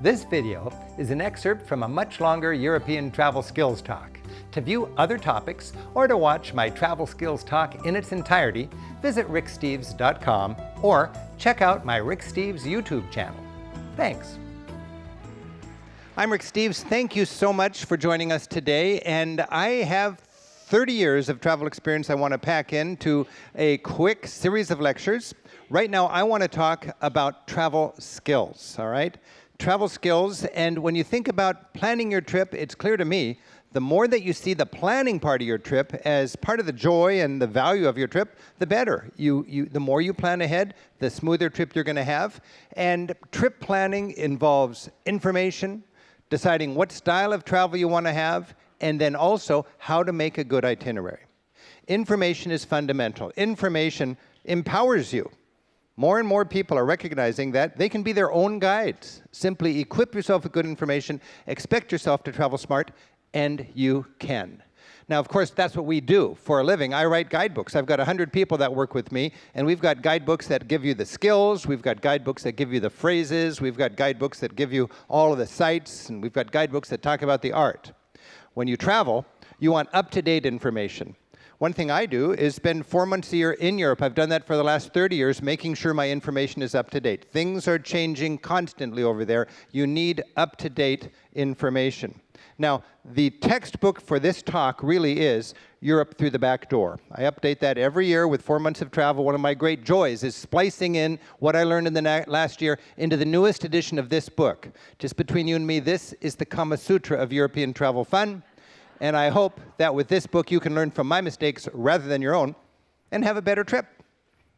This video is an excerpt from a much longer European travel skills talk. To view other topics or to watch my travel skills talk in its entirety, visit ricksteves.com or check out my Rick Steves YouTube channel. Thanks. I'm Rick Steves. Thank you so much for joining us today. And I have 30 years of travel experience I want to pack into a quick series of lectures. Right now, I want to talk about travel skills, all right? Travel skills, and when you think about planning your trip, it's clear to me, the more that you see the planning part of your trip as part of the joy and the value of your trip, the better. The more you plan ahead, the smoother trip you're going to have. And trip planning involves information, deciding what style of travel you want to have, and then also how to make a good itinerary. Information is fundamental. Information empowers you. More and more people are recognizing that they can be their own guides. Simply equip yourself with good information, expect yourself to travel smart, and you can. Now, of course, that's what we do for a living. I write guidebooks. I've got 100 people that work with me, and we've got guidebooks that give you the skills, we've got guidebooks that give you the phrases, we've got guidebooks that give you all of the sites, and we've got guidebooks that talk about the art. When you travel, you want up-to-date information. One thing I do is spend 4 months a year in Europe. I've done that for the last 30 years, making sure my information is up to date. Things are changing constantly over there. You need up-to-date information. Now, the textbook for this talk really is Europe Through the Back Door. I update that every year with 4 months of travel. One of my great joys is splicing in what I learned in the last year into the newest edition of this book. Just between you and me, this is the Kama Sutra of European travel fun. And I hope that with this book, you can learn from my mistakes rather than your own and have a better trip.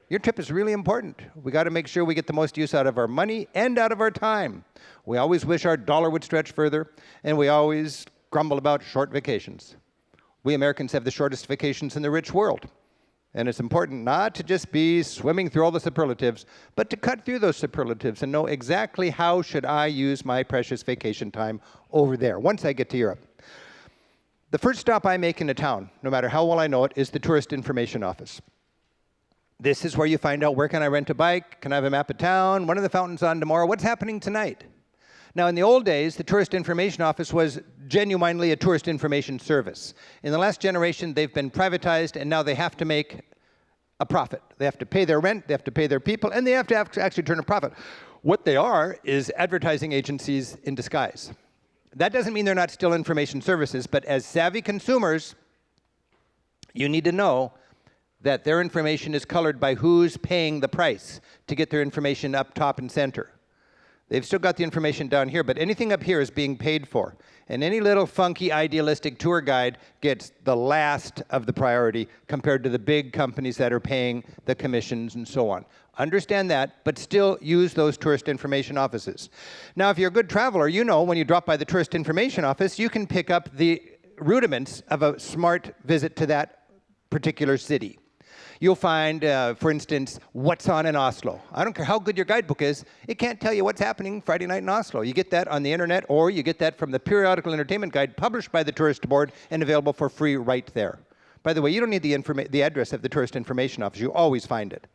Your trip is really important. We got to make sure we get the most use out of our money and out of our time. We always wish our dollar would stretch further, and we always grumble about short vacations. We Americans have the shortest vacations in the rich world. And it's important not to just be swimming through all the superlatives, but to cut through those superlatives and know exactly how should I use my precious vacation time over there once I get to Europe. The first stop I make in a town, no matter how well I know it, is the Tourist Information Office. This is where you find out where can I rent a bike, can I have a map of town, when are the fountains on tomorrow, what's happening tonight. Now, in the old days, the Tourist Information Office was genuinely a tourist information service. In the last generation, they've been privatized, and now they have to make a profit. They have to pay their rent, they have to pay their people, and they have to actually turn a profit. What they are is advertising agencies in disguise. That doesn't mean they're not still information services, but as savvy consumers, you need to know that their information is colored by who's paying the price to get their information up top and center. They've still got the information down here, but anything up here is being paid for. And any little funky, idealistic tour guide gets the last of the priority compared to the big companies that are paying the commissions and so on. Understand that, but still use those tourist information offices. Now, if you're a good traveler, you know when you drop by the tourist information office, you can pick up the rudiments of a smart visit to that particular city. You'll find, for instance, what's on in Oslo. I don't care how good your guidebook is, it can't tell you what's happening Friday night in Oslo. You get that on the internet, or you get that from the periodical entertainment guide published by the tourist board and available for free right there. By the way, you don't need the address of the tourist information office. You always find it.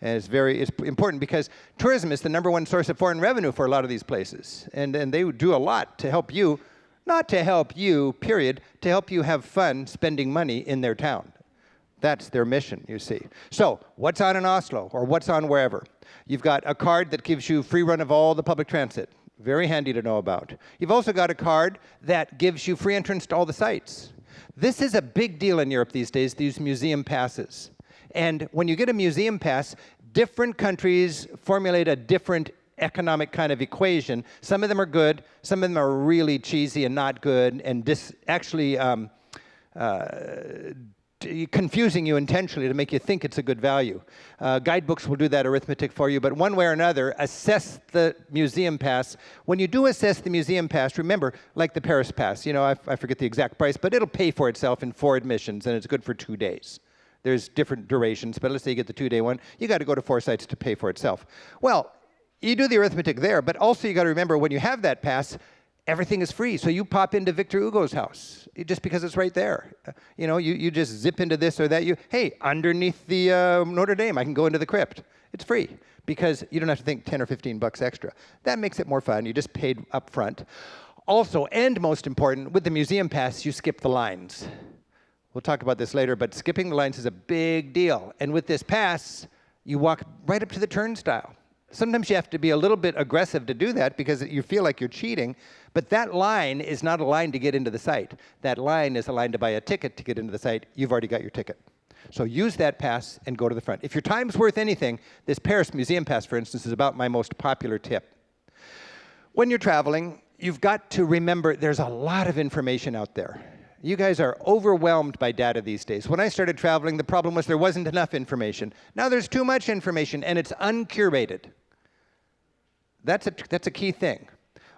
And it's important because tourism is the #1 source of foreign revenue for a lot of these places. And they do a lot to help you, not to help you, period, to help you have fun spending money in their town. That's their mission, you see. So, what's on in Oslo, or what's on wherever? You've got a card that gives you free run of all the public transit. Very handy to know about. You've also got a card that gives you free entrance to all the sites. This is a big deal in Europe these days, these museum passes. And when you get a museum pass, different countries formulate a different economic kind of equation. Some of them are good, some of them are really cheesy and not good, and confusing you intentionally to make you think it's a good value. Guidebooks will do that arithmetic for you, but one way or another, assess the museum pass. When you do assess the museum pass, remember, like the Paris pass, you know, I forget the exact price, but it'll pay for itself in 4 admissions, and it's good for 2 days. There's different durations, but let's say you get the 2-day one, you got to go to 4 sites to pay for itself. Well, you do the arithmetic there, but also you got to remember when you have that pass, everything is free. So you pop into Victor Hugo's house just because it's right there. You just zip into this or that. Hey, underneath the Notre Dame, I can go into the crypt. It's free because you don't have to think 10 or 15 bucks extra. That makes it more fun. You just paid up front. Also, and most important, with the museum pass, you skip the lines. We'll talk about this later, but skipping the lines is a big deal. And with this pass, you walk right up to the turnstile. Sometimes you have to be a little bit aggressive to do that because you feel like you're cheating, but that line is not a line to get into the site. That line is a line to buy a ticket to get into the site. You've already got your ticket. So use that pass and go to the front. If your time's worth anything, this Paris Museum Pass, for instance, is about my most popular tip. When you're traveling, you've got to remember there's a lot of information out there. You guys are overwhelmed by data these days. When I started traveling, the problem was there wasn't enough information. Now there's too much information, and it's uncurated. That's a key thing.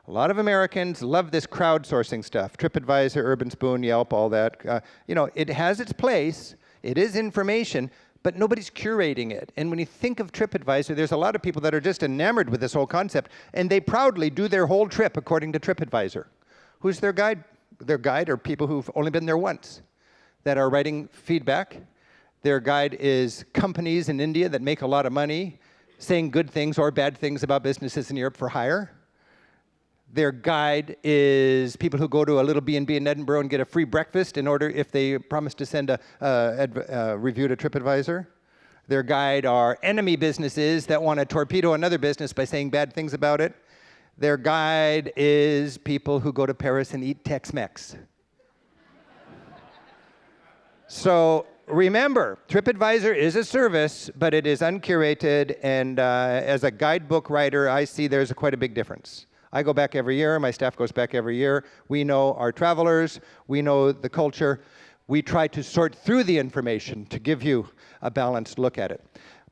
A lot of Americans love this crowdsourcing stuff. TripAdvisor, Urban Spoon, Yelp, all that. It has its place. It is information, but nobody's curating it. And when you think of TripAdvisor, there's a lot of people that are just enamored with this whole concept, and they proudly do their whole trip according to TripAdvisor. Who's their guide? Their guide are people who've only been there once that are writing feedback. Their guide is companies in India that make a lot of money saying good things or bad things about businesses in Europe for hire. Their guide is people who go to a little B&B in Edinburgh and get a free breakfast in order if they promise to send a review to TripAdvisor. Their guide are enemy businesses that want to torpedo another business by saying bad things about it. Their guide is people who go to Paris and eat Tex-Mex. So remember, TripAdvisor is a service, but it is uncurated, and as a guidebook writer, I see there's quite a big difference. I go back every year, my staff goes back every year. We know our travelers, we know the culture. We try to sort through the information to give you a balanced look at it.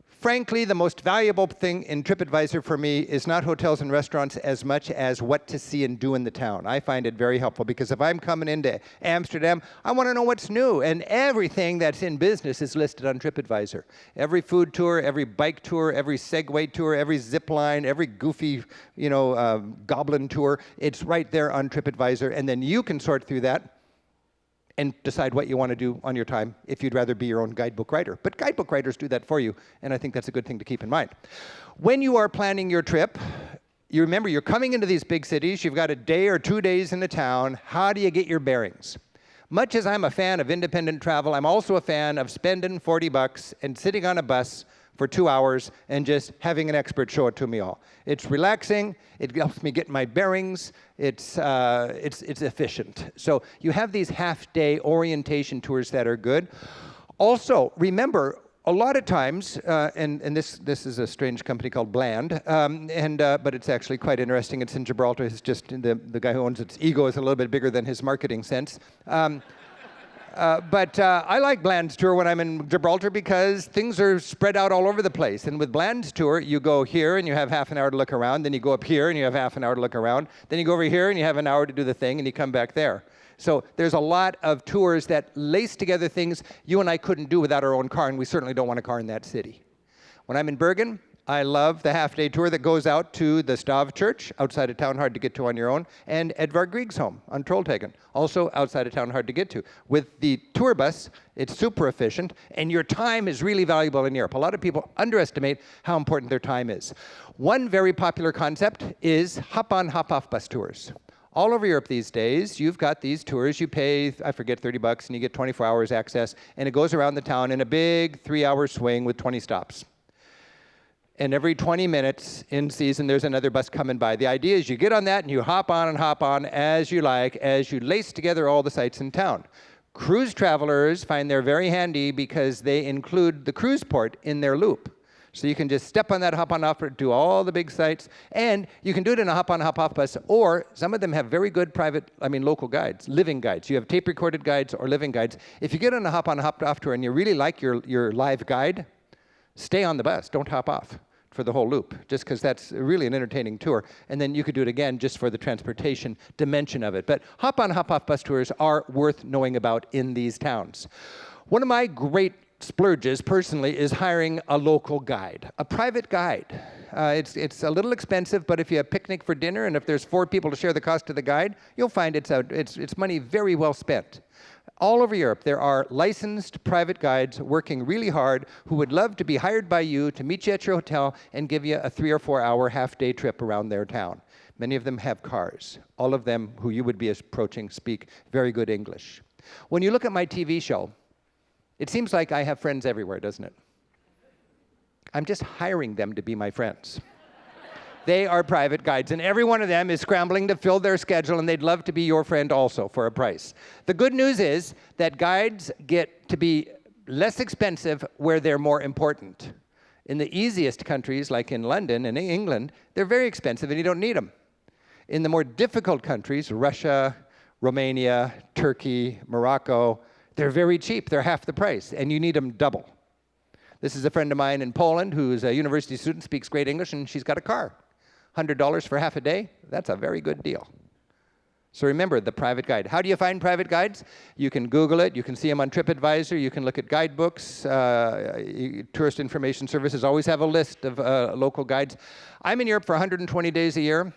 Frankly, the most valuable thing in TripAdvisor for me is not hotels and restaurants as much as what to see and do in the town. I find it very helpful because if I'm coming into Amsterdam, I want to know what's new. And everything that's in business is listed on TripAdvisor. Every food tour, every bike tour, every Segway tour, every zip line, every goofy, goblin tour, it's right there on TripAdvisor. And then you can sort through that and decide what you want to do on your time if you'd rather be your own guidebook writer. But guidebook writers do that for you, and I think that's a good thing to keep in mind. When you are planning your trip, you remember you're coming into these big cities, you've got a day or 2 days in the town. How do you get your bearings? Much as I'm a fan of independent travel, I'm also a fan of spending 40 bucks and sitting on a bus for 2 hours and just having an expert show it to me all. It's relaxing, it helps me get my bearings, it's efficient. So you have these half-day orientation tours that are good. Also, remember, a lot of times, and this is a strange company called Bland, but it's actually quite interesting. It's in Gibraltar. It's just the guy who owns its ego is a little bit bigger than his marketing sense. But I like Bland's tour when I'm in Gibraltar because things are spread out all over the place. And with Bland's tour, you go here and you have half an hour to look around. Then you go up here and you have half an hour to look around. Then you go over here and you have an hour to do the thing and you come back there. So there's a lot of tours that lace together things you and I couldn't do without our own car, and we certainly don't want a car in that city. When I'm in Bergen, I love the half-day tour that goes out to the Stav Church, outside of town, hard to get to on your own, and Edvard Grieg's home on Trolltegen, also outside of town, hard to get to. With the tour bus, it's super efficient, and your time is really valuable in Europe. A lot of people underestimate how important their time is. One very popular concept is hop-on, hop-off bus tours. All over Europe these days, you've got these tours. You pay, I forget, 30 bucks, and you get 24 hours access, and it goes around the town in a big 3-hour swing with 20 stops. And every 20 minutes in season, there's another bus coming by. The idea is you get on that and you hop on as you like, as you lace together all the sites in town. Cruise travelers find they're very handy because they include the cruise port in their loop. So you can just step on that hop-on, hop-off, do all the big sites, and you can do it in a hop-on, hop-off bus, or some of them have very good local guides, living guides. You have tape-recorded guides or living guides. If you get on a hop-on, hop-off tour and you really like your live guide, stay on the bus, don't hop off for the whole loop, just because that's really an entertaining tour. And then you could do it again just for the transportation dimension of it. But hop-on, hop-off bus tours are worth knowing about in these towns. One of my great splurges, personally, is hiring a local guide, a private guide. It's a little expensive, but if you have a picnic for dinner and if there's 4 people to share the cost of the guide, you'll find it's money very well spent. All over Europe, there are licensed private guides working really hard who would love to be hired by you to meet you at your hotel and give you a 3 or 4 hour half-day trip around their town. Many of them have cars. All of them who you would be approaching speak very good English. When you look at my TV show, it seems like I have friends everywhere, doesn't it? I'm just hiring them to be my friends. They are private guides, and every one of them is scrambling to fill their schedule, and they'd love to be your friend also for a price. The good news is that guides get to be less expensive where they're more important. In the easiest countries, like in London and England, they're very expensive and you don't need them. In the more difficult countries, Russia, Romania, Turkey, Morocco, they're very cheap. They're half the price, and you need them double. This is a friend of mine in Poland who's a university student, speaks great English, and she's got a car. $100 for half a day, that's a very good deal. So remember, the private guide. How do you find private guides? You can Google it, you can see them on TripAdvisor, you can look at guidebooks. Tourist Information Services always have a list of local guides. I'm in Europe for 120 days a year.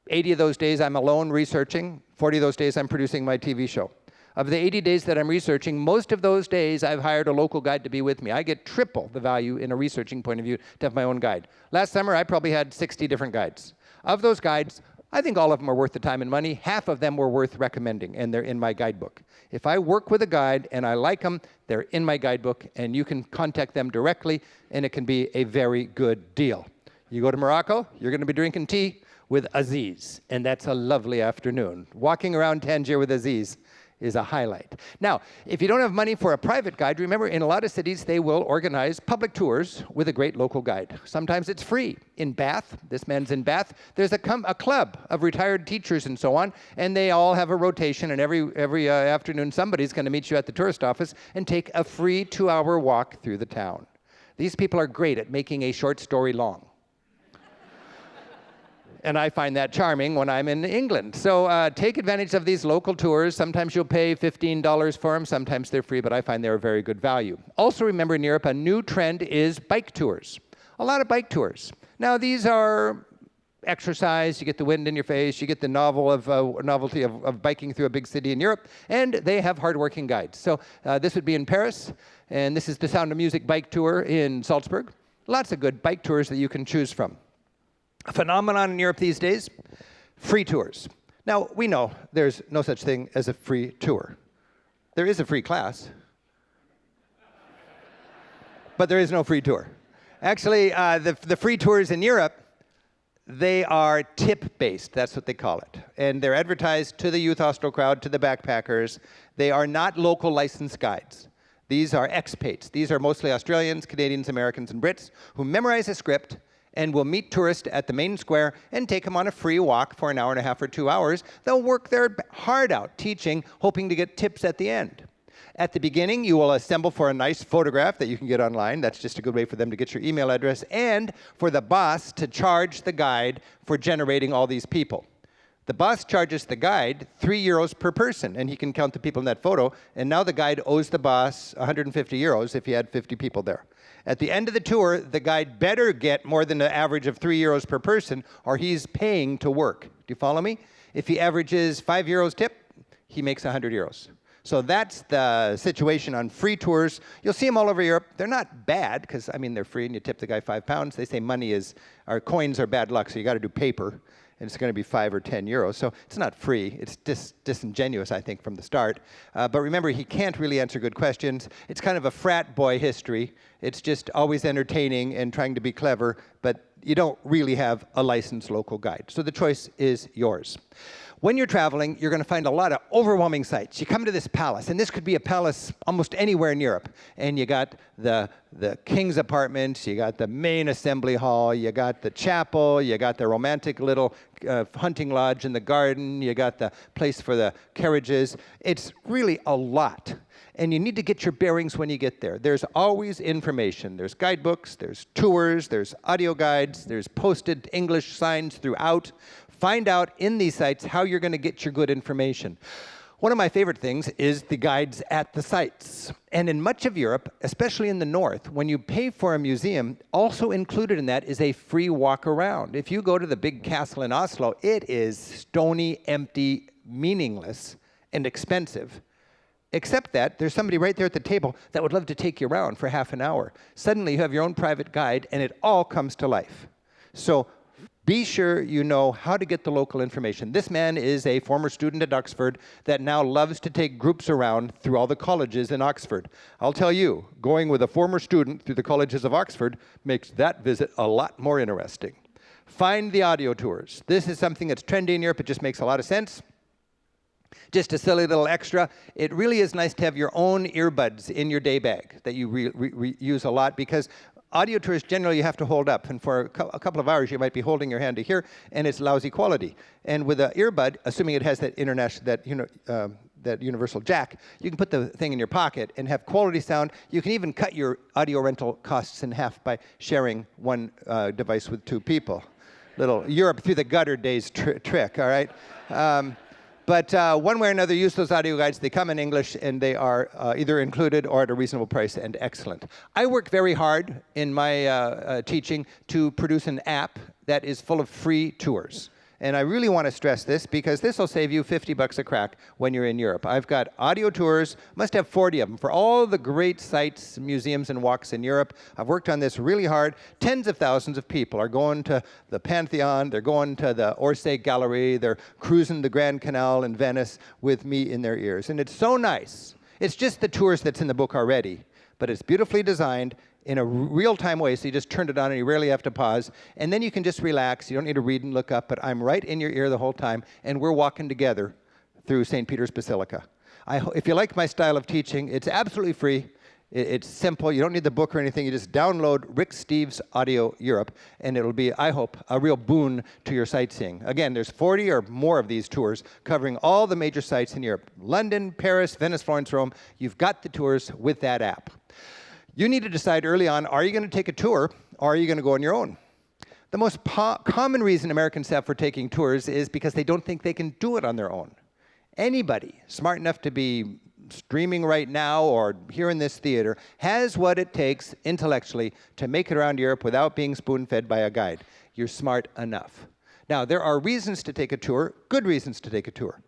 80 of those days I'm alone researching. 40 of those days I'm producing my TV show. Of the 80 days that I'm researching, most of those days I've hired a local guide to be with me. I get triple the value in a researching point of view to have my own guide. Last summer, I probably had 60 different guides. Of those guides, I think all of them are worth the time and money. Half of them were worth recommending, and they're in my guidebook. If I work with a guide and I like them, they're in my guidebook, and you can contact them directly, and it can be a very good deal. You go to Morocco, you're going to be drinking tea with Aziz, and that's a lovely afternoon. Walking around Tangier with Aziz is a highlight. Now, if you don't have money for a private guide, remember in a lot of cities they will organize public tours with a great local guide. Sometimes it's free. In Bath, this man's in Bath, there's a club of retired teachers and so on, and they all have a rotation, and every afternoon somebody's going to meet you at the tourist office and take a free 2-hour walk through the town. These people are great at making a short story long. And I find that charming when I'm in England. So take advantage of these local tours. Sometimes you'll pay $15 for them. Sometimes they're free, but I find they're a very good value. Also remember in Europe, a new trend is bike tours. A lot of bike tours. Now these are exercise, you get the wind in your face, you get the novelty of biking through a big city in Europe, and they have hardworking guides. So this would be in Paris, and this is the Sound of Music bike tour in Salzburg. Lots of good bike tours that you can choose from. A phenomenon in Europe these days, free tours. Now, we know there's no such thing as a free tour. There is a free class, but there is no free tour. Actually, the free tours in Europe, they are tip-based, that's what they call it. And they're advertised to the youth hostel crowd, to the backpackers. They are not local licensed guides. These are expats. These are mostly Australians, Canadians, Americans, and Brits who memorize a script and will meet tourists at the main square and take them on a free walk for an hour and a half or 2 hours. They'll work their heart out teaching, hoping to get tips at the end. At the beginning, you will assemble for a nice photograph that you can get online. That's just a good way for them to get your email address, and for the boss to charge the guide for generating all these people. The boss charges the guide €3 per person, and he can count the people in that photo, and now the guide owes the boss €150 if he had 50 people there. At the end of the tour, the guide better get more than an average of €3 per person, or he's paying to work. Do you follow me? If he averages €5 tip, he makes €100. So that's the situation on free tours. You'll see them all over Europe. They're not bad, because, I mean, they're free, and you tip the guy £5. They say coins are bad luck, so you got to do paper, and it's going to be €5 or €10. So it's not free. It's disingenuous, I think, from the start. But remember, he can't really answer good questions. It's kind of a frat boy history. It's just always entertaining and trying to be clever, but you don't really have a licensed local guide. So the choice is yours. When you're traveling, you're going to find a lot of overwhelming sights. You come to this palace, and this could be a palace almost anywhere in Europe. And you got the king's apartments, you got the main assembly hall, you got the chapel, you got the romantic little hunting lodge in the garden, you got the place for the carriages. It's really a lot. And you need to get your bearings when you get there. There's always information. There's guidebooks, there's tours, there's audio guides, there's posted English signs throughout. Find out in these sites how you're going to get your good information. One of my favorite things is the guides at the sites. And in much of Europe, especially in the north, when you pay for a museum, also included in that is a free walk around. If you go to the big castle in Oslo, it is stony, empty, meaningless, and expensive. Except that there's somebody right there at the table that would love to take you around for half an hour. Suddenly you have your own private guide, and it all comes to life. So be sure you know how to get the local information. This man is a former student at Oxford that now loves to take groups around through all the colleges in Oxford. I'll tell you, going with a former student through the colleges of Oxford makes that visit a lot more interesting. Find the audio tours. This is something that's trendy in Europe. It just makes a lot of sense. Just a silly little extra, it really is nice to have your own earbuds in your day bag that you use a lot, because audio tours generally you have to hold up, and for a couple of hours you might be holding your hand to hear, and it's lousy quality. And with an earbud, assuming it has that that universal jack, you can put the thing in your pocket and have quality sound. You can even cut your audio rental costs in half by sharing one device with two people. Little Europe through the gutter days trick, all right? But one way or another, use those audio guides. They come in English, and they are either included or at a reasonable price and excellent. I work very hard in my teaching to produce an app that is full of free tours. And I really want to stress this, because this will save you $50 a crack when you're in Europe. I've got audio tours, must have 40 of them, for all the great sites, museums, and walks in Europe. I've worked on this really hard. Tens of thousands of people are going to the Pantheon, they're going to the Orsay Gallery, they're cruising the Grand Canal in Venice with me in their ears. And it's so nice. It's just the tours that's in the book already, but it's beautifully designed in a real-time way, so you just turn it on and you rarely have to pause, and then you can just relax. You don't need to read and look up, but I'm right in your ear the whole time, and we're walking together through St. Peter's Basilica. If you like my style of teaching, it's absolutely free. It's simple. You don't need the book or anything. You just download Rick Steves Audio Europe, and it'll be, I hope, a real boon to your sightseeing. Again, there's 40 or more of these tours covering all the major sites in Europe. London, Paris, Venice, Florence, Rome. You've got the tours with that app. You need to decide early on, are you going to take a tour, or are you going to go on your own? The most common reason Americans have for taking tours is because they don't think they can do it on their own. Anybody smart enough to be streaming right now or here in this theater has what it takes intellectually to make it around Europe without being spoon-fed by a guide. You're smart enough. Now, there are reasons to take a tour, good reasons to take a tour.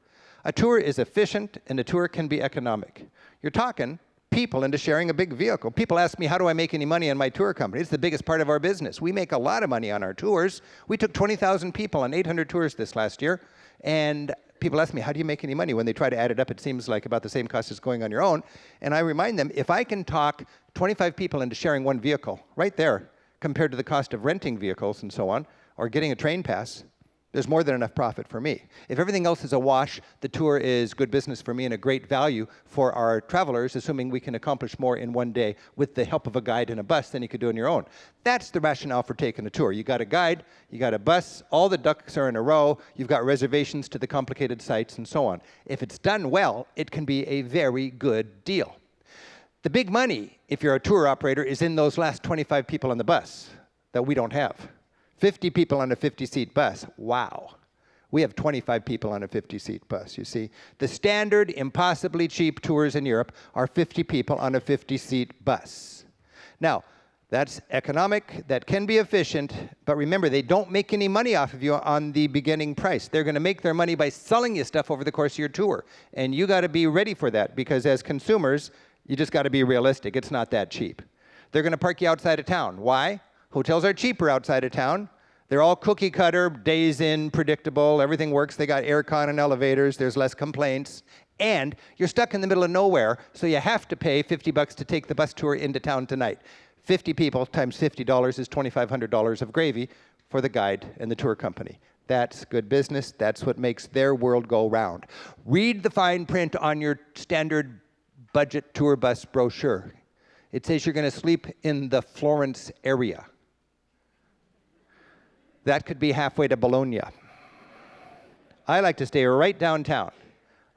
A tour is efficient, and a tour can be economic. You're talking people into sharing a big vehicle. People ask me, how do I make any money on my tour company? It's the biggest part of our business. We make a lot of money on our tours. We took 20,000 people on 800 tours this last year, and people ask me, how do you make any money? When they try to add it up, it seems like about the same cost as going on your own. And I remind them, if I can talk 25 people into sharing one vehicle, right there, compared to the cost of renting vehicles and so on, or getting a train pass, there's more than enough profit for me. If everything else is a wash, the tour is good business for me and a great value for our travelers, assuming we can accomplish more in one day with the help of a guide and a bus than you could do on your own. That's the rationale for taking a tour. You got a guide, you got a bus, all the ducks are in a row, you've got reservations to the complicated sites and so on. If it's done well, it can be a very good deal. The big money, if you're a tour operator, is in those last 25 people on the bus that we don't have. 50 people on a 50-seat bus. Wow. We have 25 people on a 50-seat bus, you see. The standard, impossibly cheap tours in Europe are 50 people on a 50-seat bus. Now, that's economic, that can be efficient, but remember, they don't make any money off of you on the beginning price. They're going to make their money by selling you stuff over the course of your tour. And you got to be ready for that, because as consumers, you just got to be realistic. It's not that cheap. They're going to park you outside of town. Why? Hotels are cheaper outside of town. They're all cookie cutter, days in, predictable, everything works. They got aircon and elevators, there's less complaints. And you're stuck in the middle of nowhere, so you have to pay $50 to take the bus tour into town tonight. 50 people times $50 is $2,500 of gravy for the guide and the tour company. That's good business. That's what makes their world go round. Read the fine print on your standard budget tour bus brochure. It says you're going to sleep in the Florence area. That could be halfway to Bologna. I like to stay right downtown.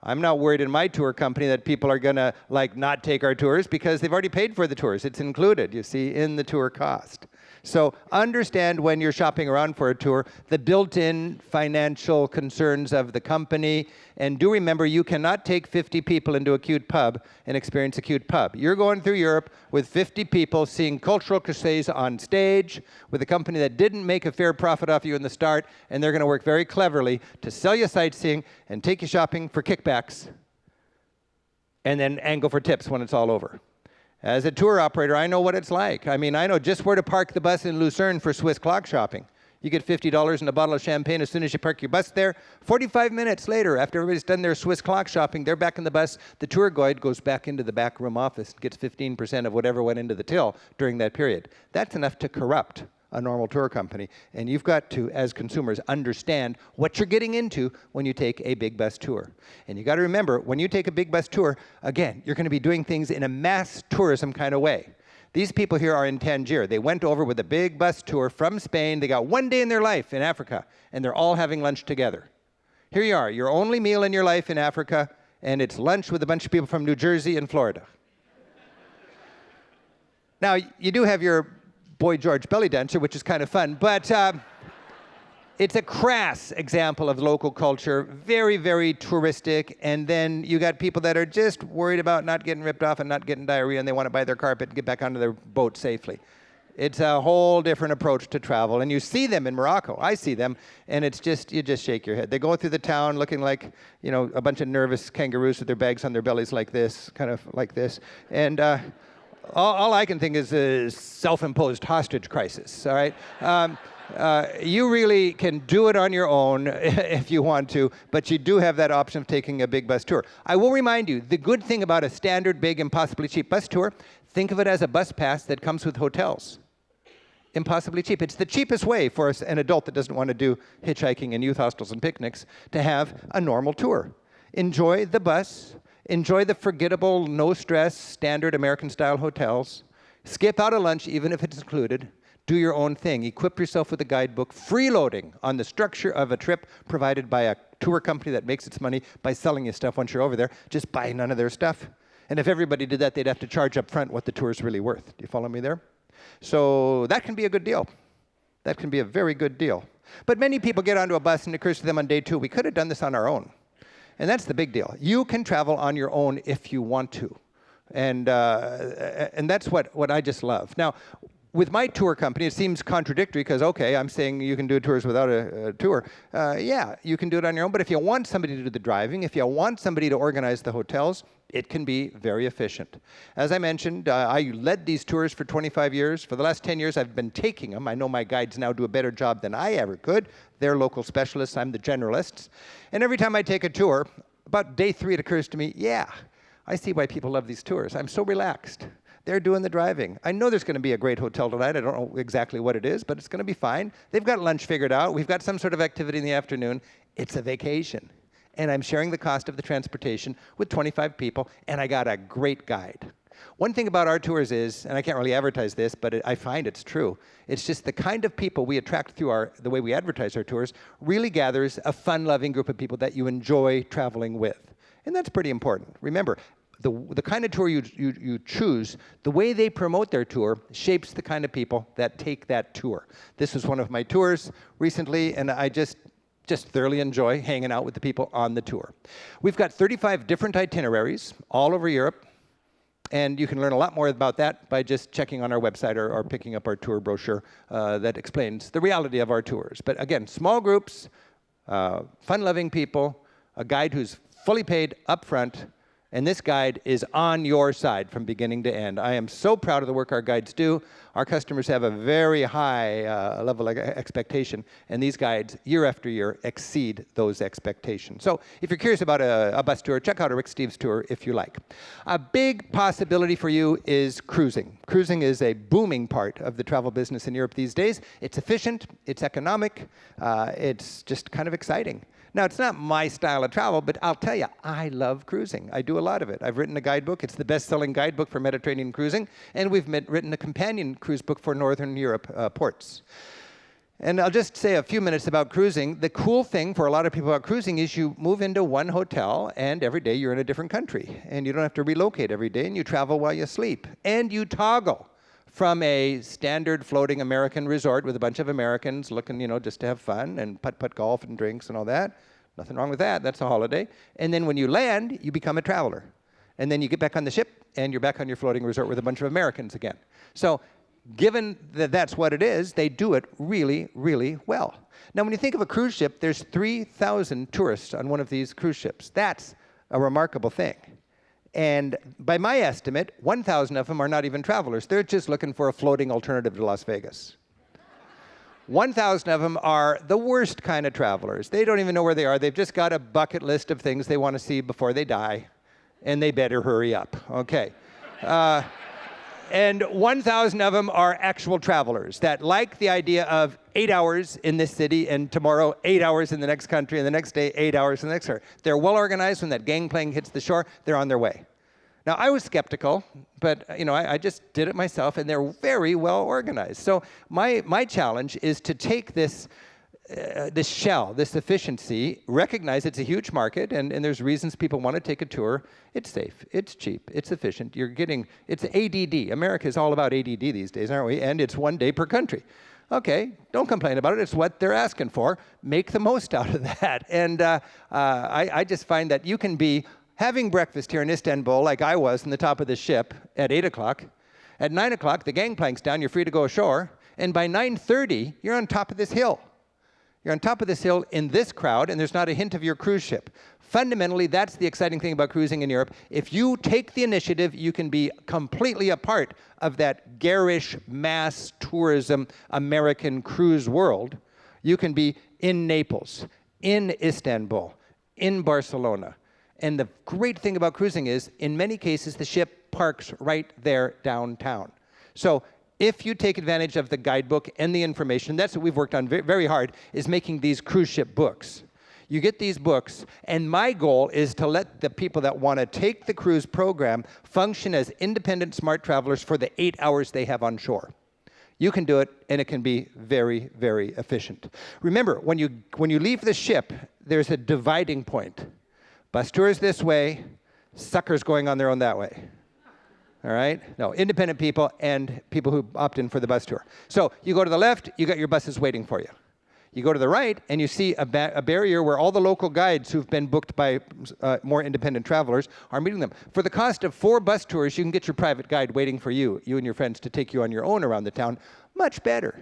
I'm not worried in my tour company that people are going to like not take our tours because they've already paid for the tours. It's included, you see, in the tour cost. So understand when you're shopping around for a tour the built-in financial concerns of the company, and do remember you cannot take 50 people into a cute pub and experience a cute pub. You're going through Europe with 50 people seeing cultural clichés on stage with a company that didn't make a fair profit off you in the start, and they're going to work very cleverly to sell you sightseeing and take you shopping for kickbacks and then angle for tips when it's all over. As a tour operator, I know what it's like. I mean, I know just where to park the bus in Lucerne for Swiss clock shopping. You get $50 and a bottle of champagne as soon as you park your bus there. 45 minutes later, after everybody's done their Swiss clock shopping, they're back in the bus. The tour guide goes back into the back room office and gets 15% of whatever went into the till during that period. That's enough to corrupt a normal tour company. And you've got to, as consumers, understand what you're getting into when you take a big bus tour. And you got to remember, when you take a big bus tour, again, you're going to be doing things in a mass tourism kind of way. These people here are in Tangier. They went over with a big bus tour from Spain. They got one day in their life in Africa, and they're all having lunch together. Here you are, your only meal in your life in Africa, and it's lunch with a bunch of people from New Jersey and Florida. Now, you do have your Boy George belly dancer, which is kind of fun, but it's a crass example of local culture, very, very touristic, and then you got people that are just worried about not getting ripped off and not getting diarrhea, and they want to buy their carpet and get back onto their boat safely. It's a whole different approach to travel, and you see them in Morocco. I see them, and it's just, you just shake your head. They go through the town looking like, you know, a bunch of nervous kangaroos with their bags on their bellies like this, kind of like this, and all I can think is a self-imposed hostage crisis, all right? You really can do it on your own if you want to, but you do have that option of taking a big bus tour. I will remind you, the good thing about a standard, big, impossibly cheap bus tour, think of it as a bus pass that comes with hotels. Impossibly cheap. It's the cheapest way for an adult that doesn't want to do hitchhiking and youth hostels and picnics to have a normal tour. Enjoy the bus. Enjoy the forgettable, no-stress, standard American-style hotels. Skip out a lunch, even if it's included. Do your own thing. Equip yourself with a guidebook, freeloading on the structure of a trip provided by a tour company that makes its money by selling you stuff once you're over there. Just buy none of their stuff. And if everybody did that, they'd have to charge up front what the tour is really worth. Do you follow me there? So that can be a good deal. That can be a very good deal. But many people get onto a bus and it occurs to them on day 2, we could have done this on our own. And that's the big deal. You can travel on your own if you want to. And that's what I just love. Now, with my tour company, it seems contradictory because, okay, I'm saying you can do tours without a tour. Yeah, you can do it on your own, but if you want somebody to do the driving, if you want somebody to organize the hotels, it can be very efficient. As I mentioned, I led these tours for 25 years. For the last 10 years, I've been taking them. I know my guides now do a better job than I ever could. They're local specialists. I'm the generalist. And every time I take a tour, about day 3, it occurs to me, yeah, I see why people love these tours. I'm so relaxed. They're doing the driving. I know there's going to be a great hotel tonight. I don't know exactly what it is, but it's going to be fine. They've got lunch figured out. We've got some sort of activity in the afternoon. It's a vacation. And I'm sharing the cost of the transportation with 25 people, and I got a great guide. One thing about our tours is, and I can't really advertise this, but I find it's true, it's just the kind of people we attract through the way we advertise our tours really gathers a fun-loving group of people that you enjoy traveling with. And that's pretty important. Remember, the kind of tour you choose, the way they promote their tour shapes the kind of people that take that tour. This was one of my tours recently, and I just thoroughly enjoy hanging out with the people on the tour. We've got 35 different itineraries all over Europe, and you can learn a lot more about that by just checking on our website or picking up our tour brochure that explains the reality of our tours. But again, small groups, fun-loving people, a guide who's fully paid up front, and this guide is on your side from beginning to end. I am so proud of the work our guides do. Our customers have a very high level of expectation, and these guides, year after year, exceed those expectations. So if you're curious about a bus tour, check out a Rick Steves tour if you like. A big possibility for you is cruising. Cruising is a booming part of the travel business in Europe these days. It's efficient, it's economic, it's just kind of exciting. Now, it's not my style of travel, but I'll tell you, I love cruising. I do a lot of it. I've written a guidebook. It's the best-selling guidebook for Mediterranean cruising, and we've written a companion cruise book for Northern Europe ports. And I'll just say a few minutes about cruising. The cool thing for a lot of people about cruising is you move into one hotel, and every day you're in a different country. And you don't have to relocate every day, and you travel while you sleep. And you toggle from a standard floating American resort with a bunch of Americans looking, just to have fun and putt-putt golf and drinks and all that. Nothing wrong with that. That's a holiday. And then when you land, you become a traveler. And then you get back on the ship, and you're back on your floating resort with a bunch of Americans again. So given that that's what it is, they do it really, really well. Now, when you think of a cruise ship, there's 3,000 tourists on one of these cruise ships. That's a remarkable thing. And by my estimate, 1,000 of them are not even travelers. They're just looking for a floating alternative to Las Vegas. 1,000 of them are the worst kind of travelers. They don't even know where they are. They've just got a bucket list of things they want to see before they die, and they better hurry up. Okay. And 1,000 of them are actual travelers that like the idea of 8 hours in this city, and tomorrow 8 hours in the next country, and the next day 8 hours in the next country. They're well organized. When that gangplank hits the shore, they're on their way. Now, I was skeptical, but I just did it myself, and they're very well organized. So my challenge is to take this shell, this efficiency, recognize it's a huge market, and there's reasons people want to take a tour. It's safe, it's cheap, it's efficient. It's ADD. America is all about ADD these days, aren't we? And it's 1 day per country. Okay, don't complain about it. It's what they're asking for. Make the most out of that. And I just find that you can be having breakfast here in Istanbul, like I was in the top of the ship at 8 o'clock. At 9 o'clock, the gangplank's down, you're free to go ashore. And by 9:30, you're on top of this hill. You're on top of this hill in this crowd, and there's not a hint of your cruise ship. Fundamentally, that's the exciting thing about cruising in Europe. If you take the initiative, you can be completely a part of that garish mass tourism American cruise world. You can be in Naples, in Istanbul, in Barcelona. And the great thing about cruising is, in many cases, the ship parks right there downtown. So if you take advantage of the guidebook and the information, that's what we've worked on very hard, is making these cruise ship books. You get these books, and my goal is to let the people that want to take the cruise program function as independent, smart travelers for the 8 hours they have on shore. You can do it, and it can be very, very efficient. Remember, when you leave the ship, there's a dividing point. Bus tours this way, suckers going on their own that way. All right? No, independent people and people who opt in for the bus tour. So you go to the left, you got your buses waiting for you. You go to the right, and you see a barrier where all the local guides who've been booked by more independent travelers are meeting them. For the cost of 4 bus tours, you can get your private guide waiting for you and your friends, to take you on your own around the town. Much better.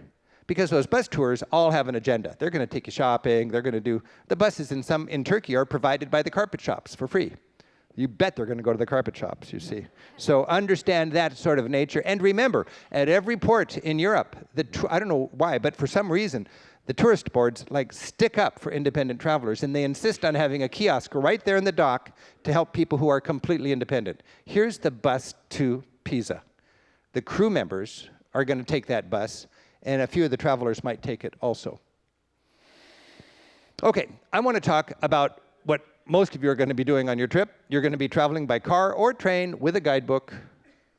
Because those bus tours all have an agenda. They're going to take you shopping. They're going to do... The buses in Turkey are provided by the carpet shops for free. You bet they're going to go to the carpet shops, you see. So understand that sort of nature. And remember, at every port in Europe, I don't know why, but for some reason, the tourist boards stick up for independent travelers, and they insist on having a kiosk right there in the dock to help people who are completely independent. Here's the bus to Pisa. The crew members are going to take that bus, and a few of the travelers might take it also. Okay, I want to talk about what most of you are going to be doing on your trip. You're going to be traveling by car or train with a guidebook,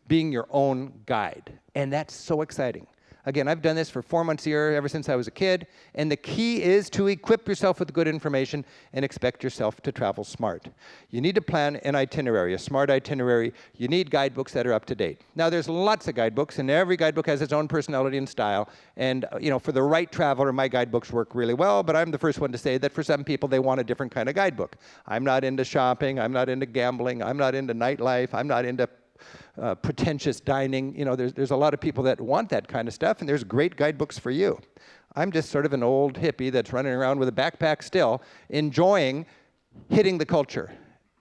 being your own guide. And that's so exciting. Again, I've done this for 4 months a year ever since I was a kid. And the key is to equip yourself with good information and expect yourself to travel smart. You need to plan an itinerary, a smart itinerary. You need guidebooks that are up to date. Now, there's lots of guidebooks, and every guidebook has its own personality and style. And for the right traveler, my guidebooks work really well, but I'm the first one to say that for some people, they want a different kind of guidebook. I'm not into shopping. I'm not into gambling. I'm not into nightlife. I'm not into pretentious dining. There's a lot of people that want that kind of stuff, and there's great guidebooks for you. I'm just sort of an old hippie that's running around with a backpack still, enjoying hitting the culture,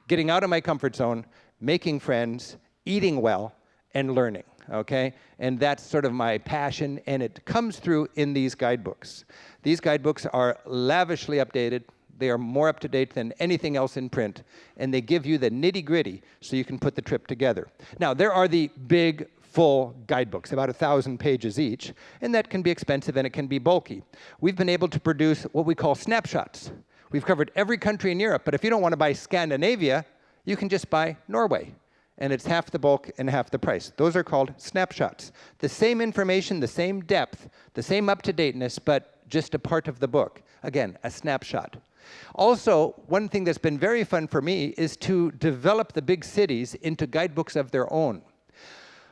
getting out of my comfort zone, making friends, eating well, and learning, okay? And that's sort of my passion, and it comes through in these guidebooks. These guidebooks are lavishly updated. They are more up to date than anything else in print, and they give you the nitty-gritty so you can put the trip together. Now, there are the big, full guidebooks, about 1,000 pages each, and that can be expensive and it can be bulky. We've been able to produce what we call snapshots. We've covered every country in Europe, but if you don't want to buy Scandinavia, you can just buy Norway. and it's half the bulk and half the price. Those are called snapshots. The same information, the same depth, the same up-to-dateness, but just a part of the book. Again, a snapshot. Also, one thing that's been very fun for me is to develop the big cities into guidebooks of their own.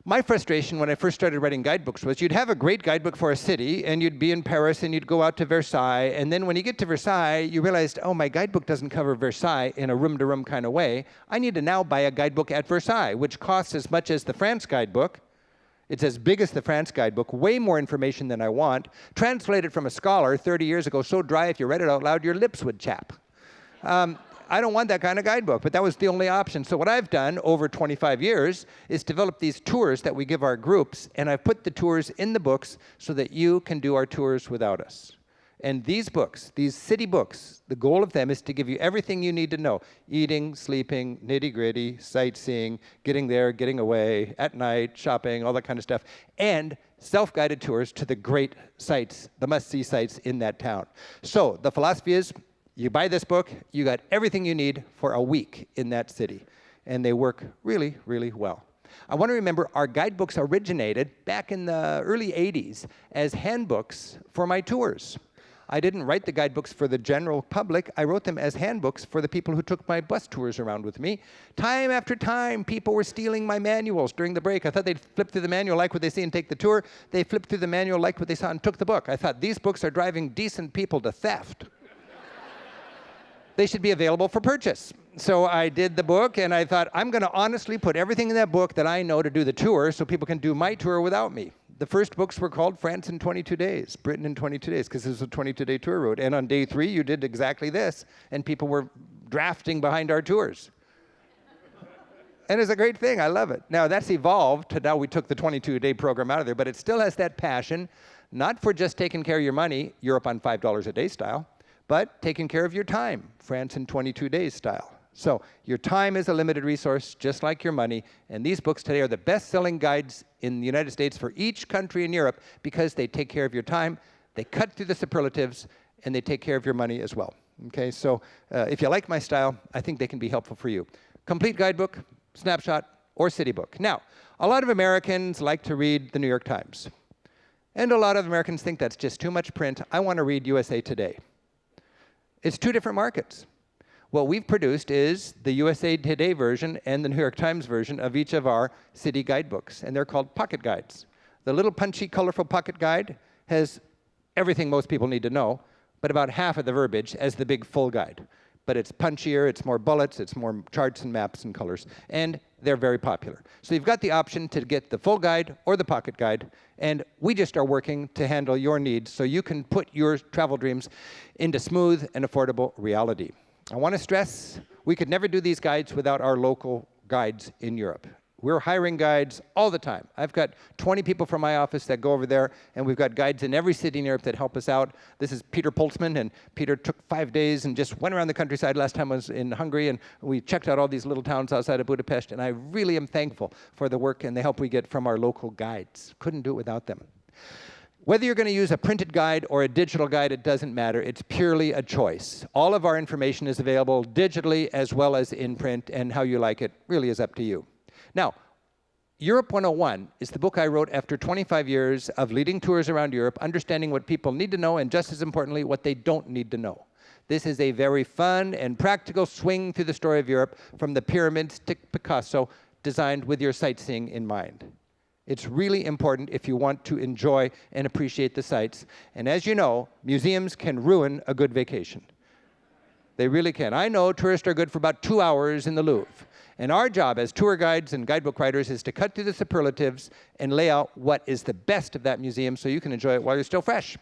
My frustration when I first started writing guidebooks was you'd have a great guidebook for a city, and you'd be in Paris, and you'd go out to Versailles, and then when you get to Versailles, you realized, oh, my guidebook doesn't cover Versailles in a room-to-room kind of way. I need to now buy a guidebook at Versailles, which costs as much as the France guidebook. It's as big as the France guidebook, way more information than I want, translated from a scholar 30 years ago, so dry if you read it out loud, your lips would chap. I don't want that kind of guidebook, but that was the only option. So what I've done over 25 years is develop these tours that we give our groups, and I've put the tours in the books so that you can do our tours without us. And these books, these city books, the goal of them is to give you everything you need to know. Eating, sleeping, nitty-gritty, sightseeing, getting there, getting away, at night, shopping, all that kind of stuff. And self-guided tours to the great sites, the must-see sites in that town. So the philosophy is, you buy this book, you got everything you need for a week in that city. And they work really, really well. I want to remember our guidebooks originated back in the early 80s as handbooks for my tours. I didn't write the guidebooks for the general public. I wrote them as handbooks for the people who took my bus tours around with me. Time after time, people were stealing my manuals during the break. I thought they'd flip through the manual, like what they see, and take the tour. They flipped through the manual, liked what they saw, and took the book. I thought, these books are driving decent people to theft. They should be available for purchase. So I did the book, and I thought, I'm going to honestly put everything in that book that I know to do the tour so people can do my tour without me. The first books were called France in 22 Days, Britain in 22 Days, because this was a 22-day tour route. And on day 3, you did exactly this, and people were drafting behind our tours. And it's a great thing. I love it. Now, that's evolved to now we took the 22-day program out of there, but it still has that passion, not for just taking care of your money, Europe on $5 a day style, but taking care of your time, France in 22 days style. So your time is a limited resource, just like your money, and these books today are the best-selling guides in the United States for each country in Europe because they take care of your time, they cut through the superlatives, and they take care of your money as well. Okay, so if you like my style, I think they can be helpful for you. Complete guidebook, snapshot, or city book. Now, a lot of Americans like to read the New York Times, and a lot of Americans think that's just too much print. I want to read USA Today. It's two different markets. What we've produced is the USA Today version and the New York Times version of each of our city guidebooks, and they're called pocket guides. The little punchy, colorful pocket guide has everything most people need to know, but about half of the verbiage as the big full guide. But it's punchier, it's more bullets, it's more charts and maps and colors, and they're very popular. So you've got the option to get the full guide or the pocket guide, and we just are working to handle your needs so you can put your travel dreams into smooth and affordable reality. I want to stress, we could never do these guides without our local guides in Europe. We're hiring guides all the time. I've got 20 people from my office that go over there, and we've got guides in every city in Europe that help us out. This is Peter Poltzman, and Peter took 5 days and just went around the countryside. Last time I was in Hungary, and we checked out all these little towns outside of Budapest, and I really am thankful for the work and the help we get from our local guides. Couldn't do it without them. Whether you're going to use a printed guide or a digital guide, it doesn't matter. It's purely a choice. All of our information is available digitally as well as in print, and how you like it really is up to you. Now, Europe 101 is the book I wrote after 25 years of leading tours around Europe, understanding what people need to know, and just as importantly, what they don't need to know. This is a very fun and practical swing through the story of Europe, from the pyramids to Picasso, designed with your sightseeing in mind. It's really important if you want to enjoy and appreciate the sights. And as you know, museums can ruin a good vacation. They really can. I know tourists are good for about 2 hours in the Louvre. And our job as tour guides and guidebook writers is to cut through the superlatives and lay out what is the best of that museum so you can enjoy it while you're still fresh.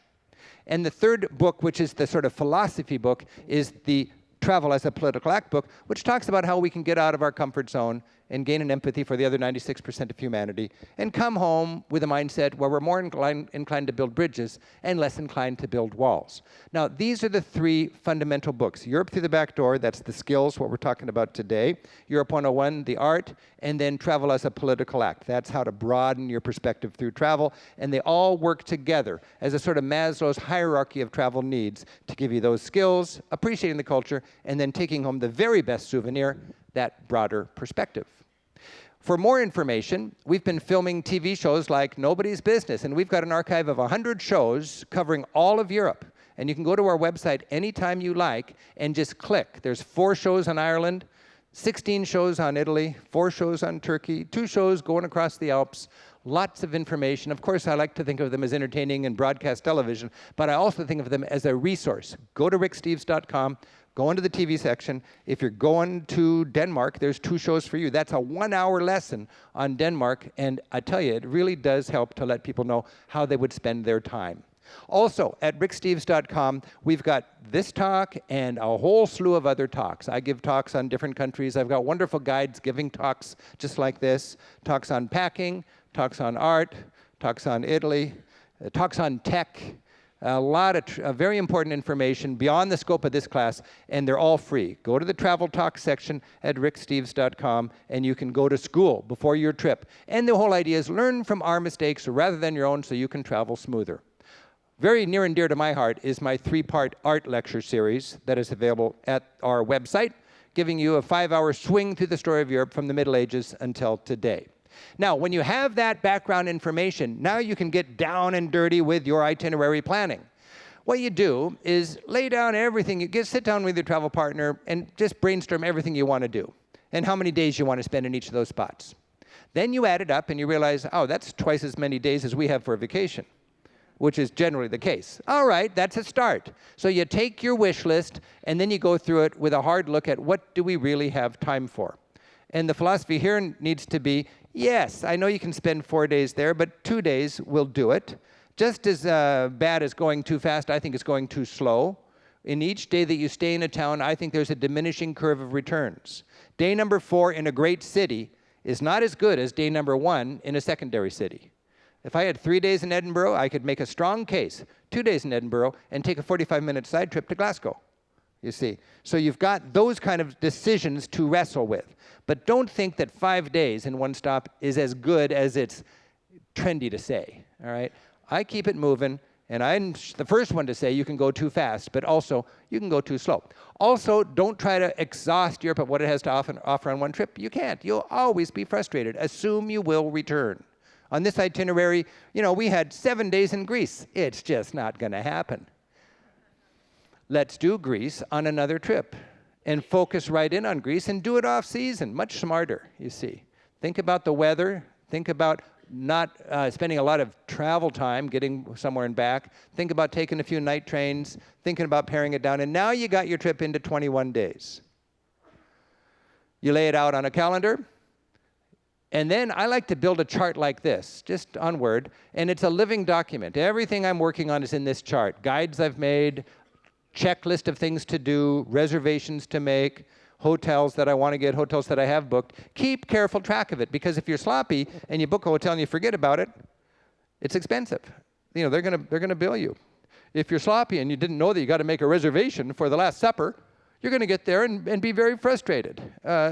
And the third book, which is the sort of philosophy book, is the Travel as a Political Act book, which talks about how we can get out of our comfort zone and gain an empathy for the other 96% of humanity, and come home with a mindset where we're more inclined to build bridges and less inclined to build walls. Now, these are the 3 fundamental books. Europe Through the Back Door, that's the skills, what we're talking about today. Europe 101, the art, and then Travel as a Political Act. That's how to broaden your perspective through travel, and they all work together as a sort of Maslow's hierarchy of travel needs to give you those skills, appreciating the culture, and then taking home the very best souvenir, that broader perspective. For more information, we've been filming TV shows like Nobody's Business, and we've got an archive of 100 shows covering all of Europe. And you can go to our website anytime you like and just click. There's 4 shows on Ireland, 16 shows on Italy, 4 shows on Turkey, 2 shows going across the Alps, lots of information. Of course, I like to think of them as entertaining and broadcast television, but I also think of them as a resource. Go to ricksteves.com, go into the TV section. If you're going to Denmark, there's 2 shows for you. That's a 1-hour lesson on Denmark, and I tell you, it really does help to let people know how they would spend their time. Also, at ricksteves.com, we've got this talk and a whole slew of other talks. I give talks on different countries. I've got wonderful guides giving talks just like this, talks on packing, talks on art, talks on Italy, talks on tech, a lot of very important information beyond the scope of this class, and they're all free. Go to the Travel Talk section at ricksteves.com, and you can go to school before your trip. And the whole idea is learn from our mistakes rather than your own so you can travel smoother. Very near and dear to my heart is my 3-part art lecture series that is available at our website, giving you a 5-hour swing through the story of Europe from the Middle Ages until today. Now, when you have that background information, now you can get down and dirty with your itinerary planning. What you do is lay down everything. Sit down with your travel partner and just brainstorm everything you want to do and how many days you want to spend in each of those spots. Then you add it up and you realize, oh, that's twice as many days as we have for a vacation, which is generally the case. All right, that's a start. So you take your wish list, and then you go through it with a hard look at what do we really have time for. And the philosophy here needs to be, yes, I know you can spend 4 days there, but 2 days will do it. Just as bad as going too fast, I think it's going too slow. In each day that you stay in a town, I think there's a diminishing curve of returns. Day number 4 in a great city is not as good as day number 1 in a secondary city. If I had 3 days in Edinburgh, I could make a strong case, 2 days in Edinburgh, and take a 45-minute side trip to Glasgow, you see. So you've got those kind of decisions to wrestle with. But don't think that 5 days in one stop is as good as it's trendy to say, all right? I keep it moving, and I'm the first one to say you can go too fast, but also you can go too slow. Also, don't try to exhaust Europe at what it has to offer on one trip. You can't. You'll always be frustrated. Assume you will return. On this itinerary, we had 7 days in Greece. It's just not going to happen. Let's do Greece on another trip and focus right in on Greece and do it off season, much smarter, you see. Think about the weather. Think about not spending a lot of travel time getting somewhere and back. Think about taking a few night trains, thinking about paring it down, and now you got your trip into 21 days. You lay it out on a calendar. And then I like to build a chart like this, just on Word, and it's a living document. Everything I'm working on is in this chart. Guides I've made, checklist of things to do, reservations to make, hotels that I want to get, hotels that I have booked. Keep careful track of it, because if you're sloppy and you book a hotel and you forget about it, it's expensive. They're gonna bill you. If you're sloppy and you didn't know that you got to make a reservation for the Last Supper, you're going to get there and be very frustrated.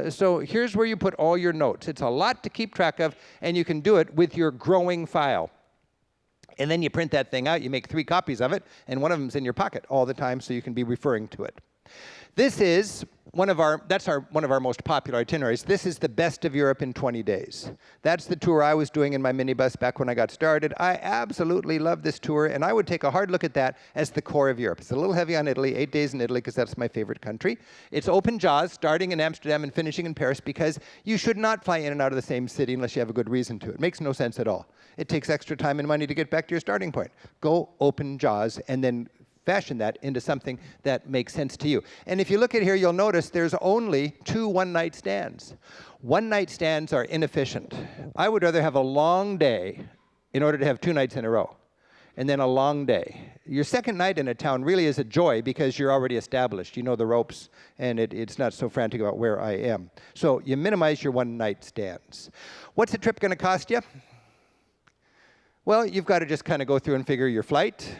So here's where you put all your notes. It's a lot to keep track of, and you can do it with your growing file. And then you print that thing out. You make 3 copies of it, and one of them's in your pocket all the time, so you can be referring to it. This is one of our most popular itineraries. This is the best of Europe in 20 days. That's the tour I was doing in my minibus back when I got started. I absolutely love this tour, and I would take a hard look at that as the core of Europe. It's a little heavy on Italy, 8 days in Italy, because that's my favorite country. It's open jaws, starting in Amsterdam and finishing in Paris, because you should not fly in and out of the same city unless you have a good reason to. It makes no sense at all. It takes extra time and money to get back to your starting point. Go open jaws, and then fashion that into something that makes sense to you. And if you look at here, you'll notice there's only 2 one-night stands. One-night stands are inefficient. I would rather have a long day in order to have 2 nights in a row, and then a long day. Your second night in a town really is a joy because you're already established. You know the ropes, and it's not so frantic about where I am. So you minimize your one-night stands. What's a trip going to cost you? Well, you've got to just kind of go through and figure your flight.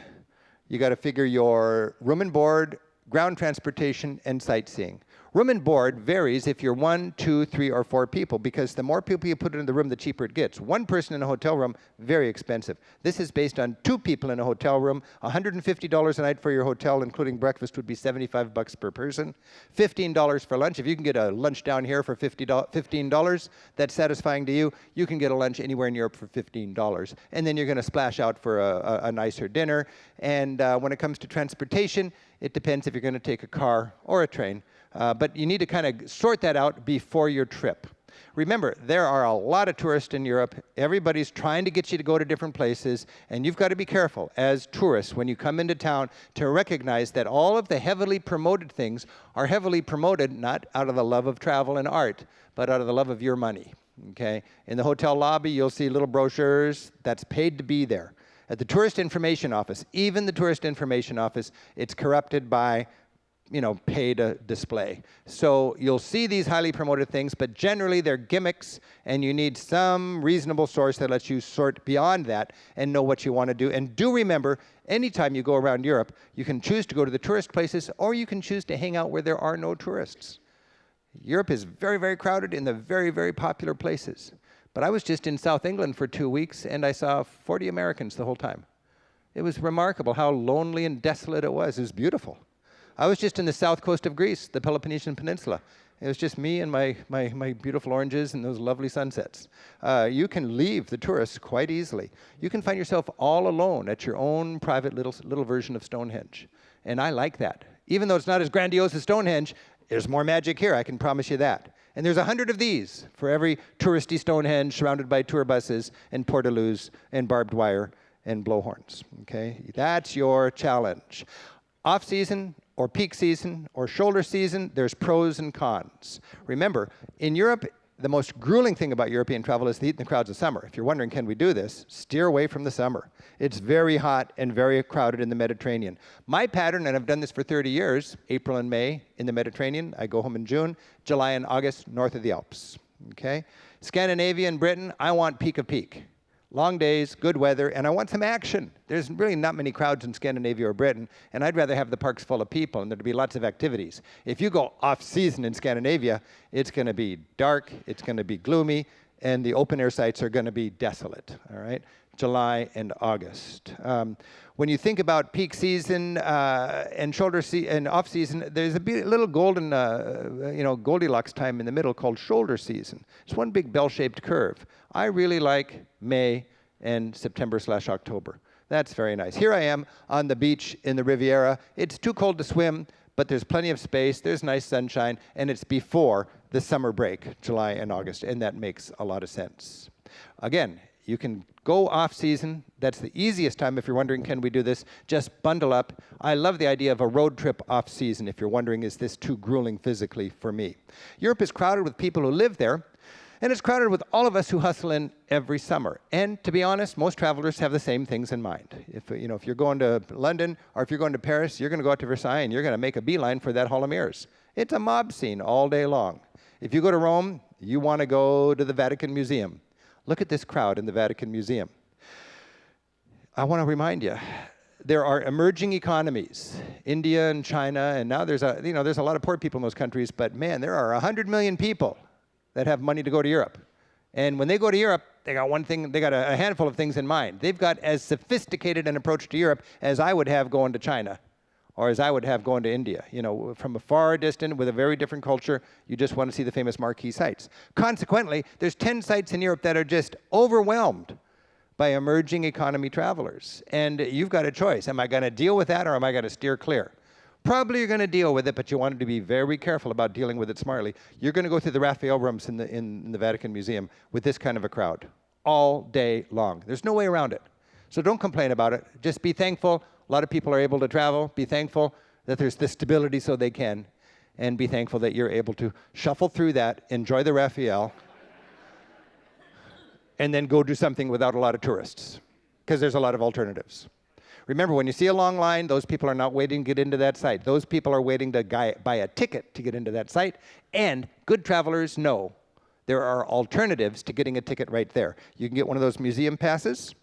You got to figure your room and board, ground transportation, and sightseeing. Room and board varies if you're 1, 2, 3, or 4 people, because the more people you put in the room, the cheaper it gets. One person in a hotel room, very expensive. This is based on 2 people in a hotel room. $150 a night for your hotel, including breakfast, would be $75 per person. $15 for lunch. If you can get a lunch down here for $15, that's satisfying to you. You can get a lunch anywhere in Europe for $15. And then you're going to splash out for a nicer dinner. And when it comes to transportation, it depends if you're going to take a car or a train. But you need to kind of sort that out before your trip. Remember, there are a lot of tourists in Europe. Everybody's trying to get you to go to different places, and you've got to be careful as tourists when you come into town to recognize that all of the heavily promoted things are heavily promoted not out of the love of travel and art, but out of the love of your money. Okay? In the hotel lobby, you'll see little brochures that's paid to be there. At the tourist information office, even the tourist information office, it's corrupted by pay to display. So you'll see these highly promoted things, but generally they're gimmicks, and you need some reasonable source that lets you sort beyond that and know what you want to do. And do remember, anytime you go around Europe, you can choose to go to the tourist places, or you can choose to hang out where there are no tourists. Europe is very, very crowded in the very, very popular places. But I was just in South England for 2 weeks, and I saw 40 Americans the whole time. It was remarkable how lonely and desolate it was. It was beautiful. I was just in the south coast of Greece, the Peloponnesian Peninsula. It was just me and my beautiful oranges and those lovely sunsets. You can leave the tourists quite easily. You can find yourself all alone at your own private little version of Stonehenge. And I like that. Even though it's not as grandiose as Stonehenge, there's more magic here, I can promise you that. And there's 100 of these for every touristy Stonehenge surrounded by tour buses and portaloos and barbed wire and blowhorns. Okay? That's your challenge. Off-season, or peak season, or shoulder season, there's pros and cons. Remember, in Europe, the most grueling thing about European travel is the heat and the crowds of summer. If you're wondering, can we do this? Steer away from the summer. It's very hot and very crowded in the Mediterranean. My pattern, and I've done this for 30 years, April and May in the Mediterranean, I go home in June, July and August north of the Alps. Okay? Scandinavia and Britain, I want peak of peak. Long days, good weather, and I want some action. There's really not many crowds in Scandinavia or Britain, and I'd rather have the parks full of people and there'd be lots of activities. If you go off-season in Scandinavia, it's going to be dark, it's going to be gloomy, and the open-air sites are going to be desolate, all right? July and August. When you think about peak season and and off-season, there's a little golden, Goldilocks time in the middle called shoulder season. It's one big bell-shaped curve. I really like May and September/October. That's very nice. Here I am on the beach in the Riviera. It's too cold to swim, but there's plenty of space, there's nice sunshine, and it's before the summer break, July and August, and that makes a lot of sense. Again, you can go off-season. That's the easiest time if you're wondering, can we do this? Just bundle up. I love the idea of a road trip off-season if you're wondering, is this too grueling physically for me? Europe is crowded with people who live there, and it's crowded with all of us who hustle in every summer. And to be honest, most travelers have the same things in mind. If you're going to London or if you're going to Paris, you're going to go out to Versailles and you're going to make a beeline for that Hall of Mirrors. It's a mob scene all day long. If you go to Rome, you want to go to the Vatican Museum. Look at this crowd in the Vatican Museum. I want to remind you, there are emerging economies, India and China, and now there's a lot of poor people in those countries, but man, there are 100 million people that have money to go to Europe. And when they go to Europe, they got one thing, they got a handful of things in mind. They've got as sophisticated an approach to Europe as I would have going to China, or as I would have going to India. From a far distance with a very different culture, you just want to see the famous marquee sites. Consequently, there's 10 sites in Europe that are just overwhelmed by emerging economy travelers. And you've got a choice. Am I going to deal with that, or am I going to steer clear? Probably you're going to deal with it, but you want to be very careful about dealing with it smartly. You're going to go through the Raphael rooms in the Vatican Museum with this kind of a crowd all day long. There's no way around it. So don't complain about it. Just be thankful. A lot of people are able to travel. Be thankful that there's this stability so they can. And be thankful that you're able to shuffle through that, enjoy the Raphael, and then go do something without a lot of tourists, because there's a lot of alternatives. Remember, when you see a long line, those people are not waiting to get into that site. Those people are waiting to buy a ticket to get into that site. And good travelers know there are alternatives to getting a ticket right there. You can get one of those museum passes,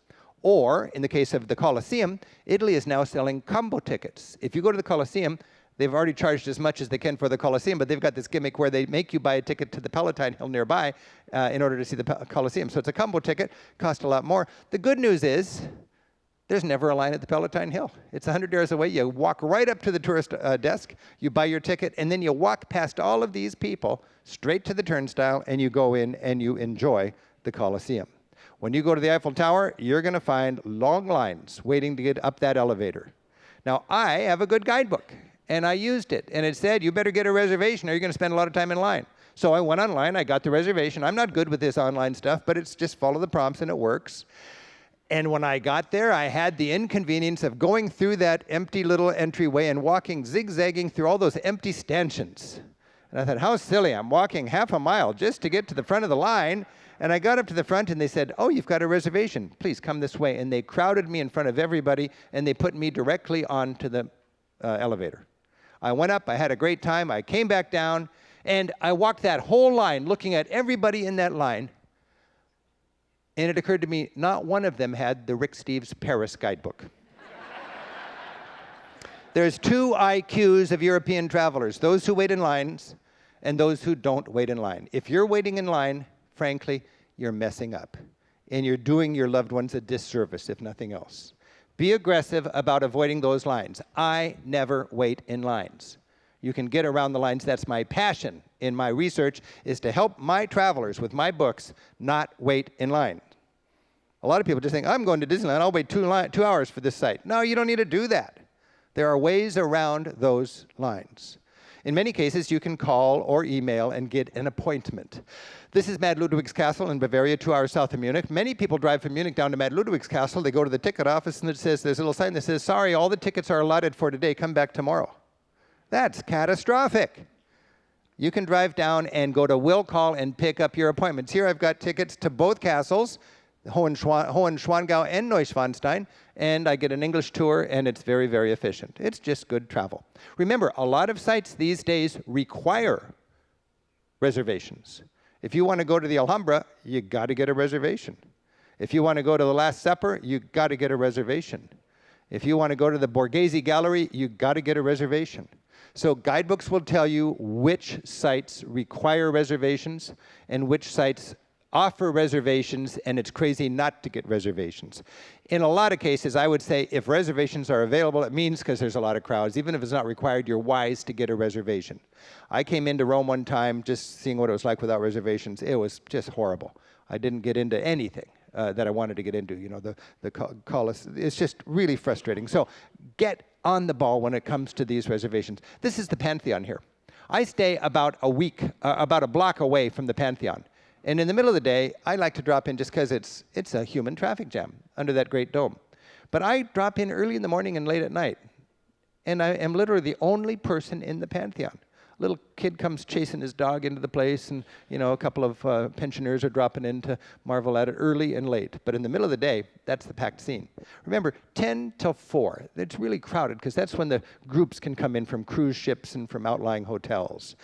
or in the case of the Colosseum, Italy is now selling combo tickets. If you go to the Colosseum, They've already charged as much as they can for the Colosseum, but they've got this gimmick where they make you buy a ticket to the Palatine Hill nearby in order to see the Colosseum. So it's a combo ticket, cost a lot more. The good news is there's never a line at the Palatine Hill. It's 100 yards away. You walk right up to the tourist desk, you buy your ticket, and then you walk past all of these people straight to the turnstile, and you go in and you enjoy the Colosseum. When you go to the Eiffel Tower, you're going to find long lines waiting to get up that elevator. Now, I have a good guidebook, and I used it, and it said, you better get a reservation or you're going to spend a lot of time in line. So I went online, I got the reservation. I'm not good with this online stuff, but it's just follow the prompts and it works. And when I got there, I had the inconvenience of going through that empty little entryway and walking, zigzagging through all those empty stanchions. And I thought, how silly, I'm walking half a mile just to get to the front of the line. And I got up to the front and they said, oh, you've got a reservation. Please come this way. And they crowded me in front of everybody and they put me directly onto the elevator. I went up, I had a great time, I came back down, and I walked that whole line looking at everybody in that line. And it occurred to me, not one of them had the Rick Steves Paris guidebook. There's two IQs of European travelers, those who wait in lines and those who don't wait in line. If you're waiting in line, frankly, you're messing up. And you're doing your loved ones a disservice, if nothing else. Be aggressive about avoiding those lines. I never wait in lines. You can get around the lines. That's my passion in my research, is to help my travelers with my books not wait in line. A lot of people just think, I'm going to Disneyland, I'll wait 2 hours for this site. No, you don't need to do that. There are ways around those lines. In many cases, you can call or email and get an appointment. This is Mad Ludwig's Castle in Bavaria, 2 hours south of Munich. Many people drive from Munich down to Mad Ludwig's Castle. They go to the ticket office, and it says, there's a little sign that says, sorry, all the tickets are allotted for today. Come back tomorrow. That's catastrophic. You can drive down and go to Will Call and pick up your appointments. Here I've got tickets to both castles, Hohenschwangau and Neuschwanstein, and I get an English tour, and it's very, very efficient. It's just good travel. Remember, a lot of sites these days require reservations. If you want to go to the Alhambra, you got to get a reservation. If you want to go to the Last Supper, you got to get a reservation. If you want to go to the Borghese Gallery, you got to get a reservation. So guidebooks will tell you which sites require reservations and which sites offer reservations, and it's crazy not to get reservations. In a lot of cases, I would say if reservations are available, it means because there's a lot of crowds. Even if it's not required, you're wise to get a reservation. I came into Rome one time just seeing what it was like without reservations. It was just horrible. I didn't get into anything that I wanted to get into. You know, the Colosseum. It's just really frustrating. So get on the ball when it comes to these reservations. This is the Pantheon here. I stay about a block away from the Pantheon. And in the middle of the day, I like to drop in just because it's a human traffic jam under that great dome. But I drop in early in the morning and late at night. And I am literally the only person in the Pantheon. A little kid comes chasing his dog into the place, and you know, a couple of pensioners are dropping in to marvel at it early and late. But in the middle of the day, that's the packed scene. Remember, 10 till 4, it's really crowded because that's when the groups can come in from cruise ships and from outlying hotels.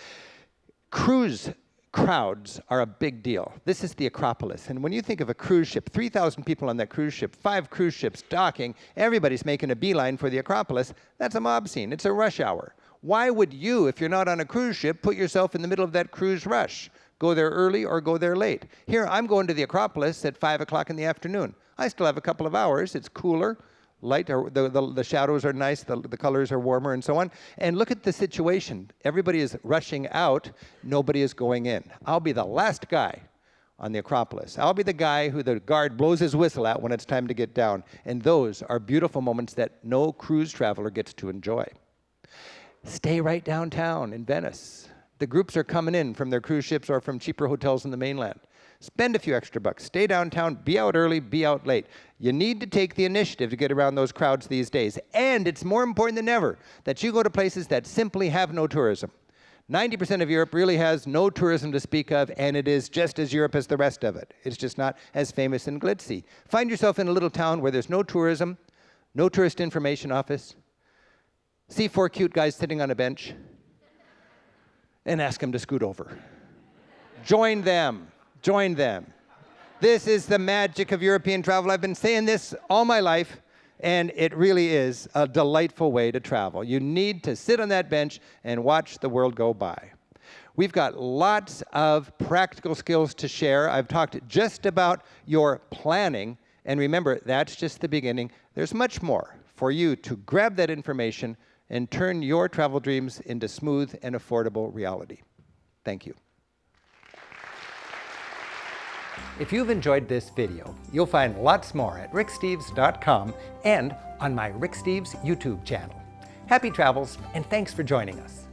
Cruise crowds are a big deal. This is the Acropolis. And when you think of a cruise ship, 3,000 people on that cruise ship, 5 cruise ships docking, everybody's making a beeline for the Acropolis. That's a mob scene. It's a rush hour. Why would you, if you're not on a cruise ship, put yourself in the middle of that cruise rush? Go there early or go there late. Here, I'm going to the Acropolis at 5 o'clock in the afternoon. I still have a couple of hours. It's cooler. Light, the shadows are nice, the colors are warmer, and so on. And look at the situation. Everybody is rushing out. Nobody is going in. I'll be the last guy on the Acropolis. I'll be the guy who the guard blows his whistle at when it's time to get down. And those are beautiful moments that no cruise traveler gets to enjoy. Stay right downtown in Venice. The groups are coming in from their cruise ships or from cheaper hotels in the mainland. Spend a few extra bucks. Stay downtown. Be out early. Be out late. You need to take the initiative to get around those crowds these days. And it's more important than ever that you go to places that simply have no tourism. 90% of Europe really has no tourism to speak of, and it is just as Europe as the rest of it. It's just not as famous and glitzy. Find yourself in a little town where there's no tourism, no tourist information office. See 4 cute guys sitting on a bench and ask them to scoot over. Join them. Join them. This is the magic of European travel. I've been saying this all my life, And it really is a delightful way to travel. You need to sit on that bench and watch the world go by. We've got lots of practical skills to share. I've talked just about your planning, and remember, that's just the beginning. There's much more for you to grab that information and turn your travel dreams into smooth and affordable reality. Thank you. If you've enjoyed this video, you'll find lots more at ricksteves.com and on my Rick Steves YouTube channel. Happy travels, and thanks for joining us.